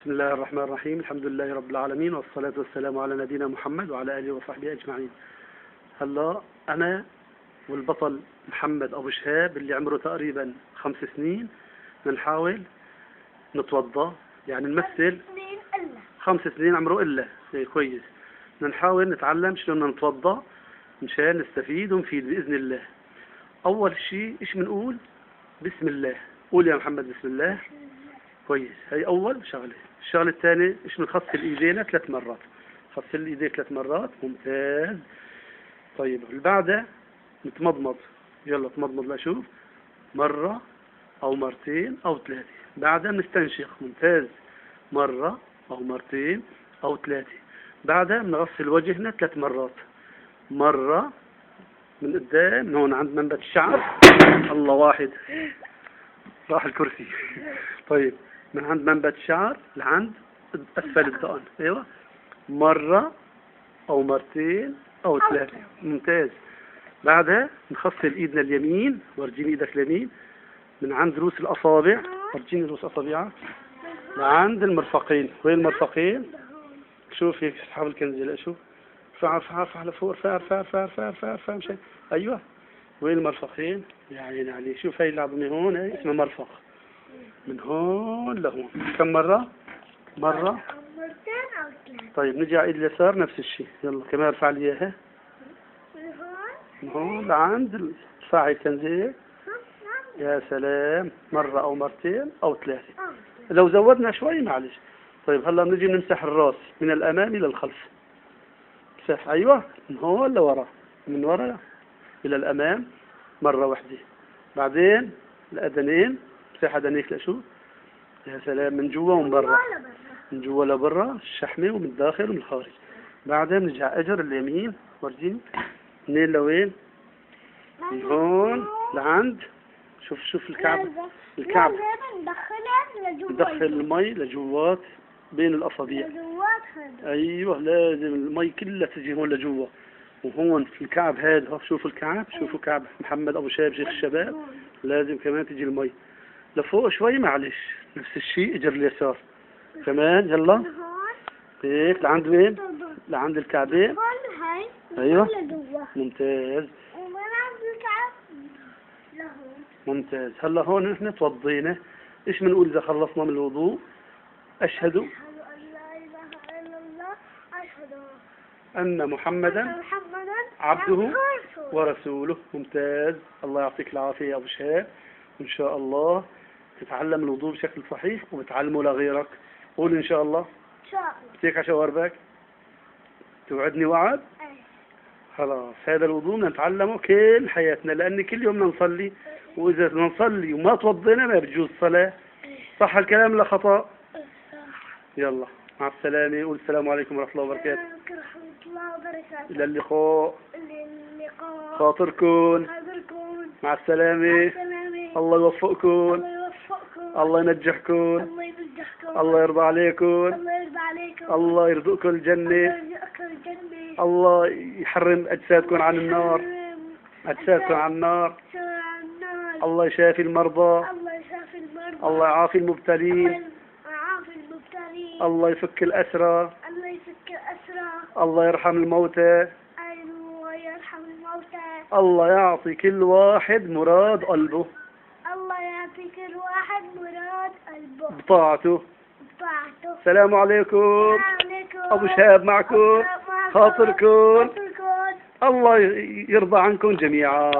بسم الله الرحمن الرحيم. الحمد لله رب العالمين، والصلاة والسلام على نبينا محمد وعلى آله وصحبه أجمعين. هلا أنا والبطل محمد أبو شهاب اللي عمره تقريبا 5 سنين بنحاول نتوضأ، يعني نمثل 5 سنين عمره إلا كويس. بنحاول نتعلم شلون بدنا نتوضأ مشان نستفيد ونفيد بإذن الله. أول شيء إيش بنقول؟ بسم الله. قول يا محمد بسم الله. كويس، هي أول شغلة. الشغلة الثانية إيش بنغسل إيدينا 3 مرات. غسل إيديك 3 مرات، ممتاز. طيب اللي بعدها نتمضمض. يلا تمضمض لأشوف، مرة أو مرتين أو 3. بعدها بنستنشق، ممتاز، مرة أو مرتين أو 3. بعدها بنغسل وجهنا 3 مرات، مرة من قدام من هون عند منبت الشعر، الله واحد راح الكرسي. طيب من عند منبت الشعر لعند أسفل الدقن، أيوة، مرة أو مرتين أو 3، ممتاز. بعدها نغسل إيدنا اليمين، ورجيني إيدك اليمين، من عند رؤوس الأصابع، ورجيني رؤوس أصابعك لعند المرفقين. وين المرفقين؟ شوف هيك، حاول تنزل، شوف، ارفع لفوق، ارفع مشان، أيوة. وين المرفقين؟ يا عيني عليه، شوف هاي العظمة هون، هاي اسمها مرفق، من هون لهون. كم مرة؟ مرة، مرتين أو 3. طيب نجي على ايد اليسار نفس الشيء، يلا كمان ارفع لي اياها، من هون لعند ارفعي تنزيل. يا سلام، مرة او مرتين او 3. لو زودنا شوي معلش. طيب هلا بنجي نمسح الراس من الامام الى الخلف. مسح، ايوه، من هون لورا، من ورا الى الامام مرة واحدة. بعدين الاذنين، مسح اذنيك لشو. يا سلام، من جوا ومن برا، من جوا لبرا، الشحمة ومن الداخل ومن الخارج. بعدين بنرجع اجر اليمين، ورجيني منين لوين؟ من هون لعند، شوف الكعب، الكعب ندخل المي لجوات بين الاصابع، ايوه، لازم المي كلها تجي هون لجوا. وهون في الكعب هذا، شوفوا الكعب، شوفوا كعب محمد ابو شهاب شيخ الشباب، لازم كمان تجي المي لفوق شوي، معلش، نفس الشيء اجر اليسار كمان، يلا هيك لعند وين؟ لعند الكعبين، ايوه، ممتاز، ممتاز. هلا هون نحن توضينا، ايش بنقول اذا خلصنا من الوضوء؟ اشهد أن لا إله إلا الله، أشهد ان محمدا عبده ورسوله، ممتاز. الله يعطيك العافية يا ابو شهاب، ان شاء الله تتعلم الوضوء بشكل صحيح وبتعلمه لغيرك. قول ان شاء الله. إن شاء الله. بديك عشان وربك توعدني وعد؟ أي. خلاص، هذا الوضوء بدنا نتعلمه كل حياتنا، لأن كل يوم بدنا نصلي، وإذا بدنا نصلي وما توضينا ما بتجوز الصلاة. صح الكلام ولا خطأ؟ يلا مع السلامة، قول السلام عليكم ورحمة الله وبركاته. ورحمة الله وبركاته. إلى اللقاء. اللقاء. خاطركم. مع السلامة. الله يوفقكم. الله يوفقكم. الله ينجحكم. الله ينجحكم. الله يرضى عليكم. الله يرضى عليكم. الله يرزقكم الجنة. الله يحرم أجسادكم عن النار، أجسادكم عن النار. الله يشافي المرضى. الله يشافي المرضى. الله يعافي المبتلين. الله يفك الأسرى. الله يفك الأسرى. الله يرحم الموتى. الله يرحم الموتى. الله يعطي كل واحد مراد قلبه. الله يعطي كل واحد مراد قلبه بطاعته. بطاعته. السلام عليكم. أبو شهاب معكم. خاطركم. الله يرضى عنكم جميعا.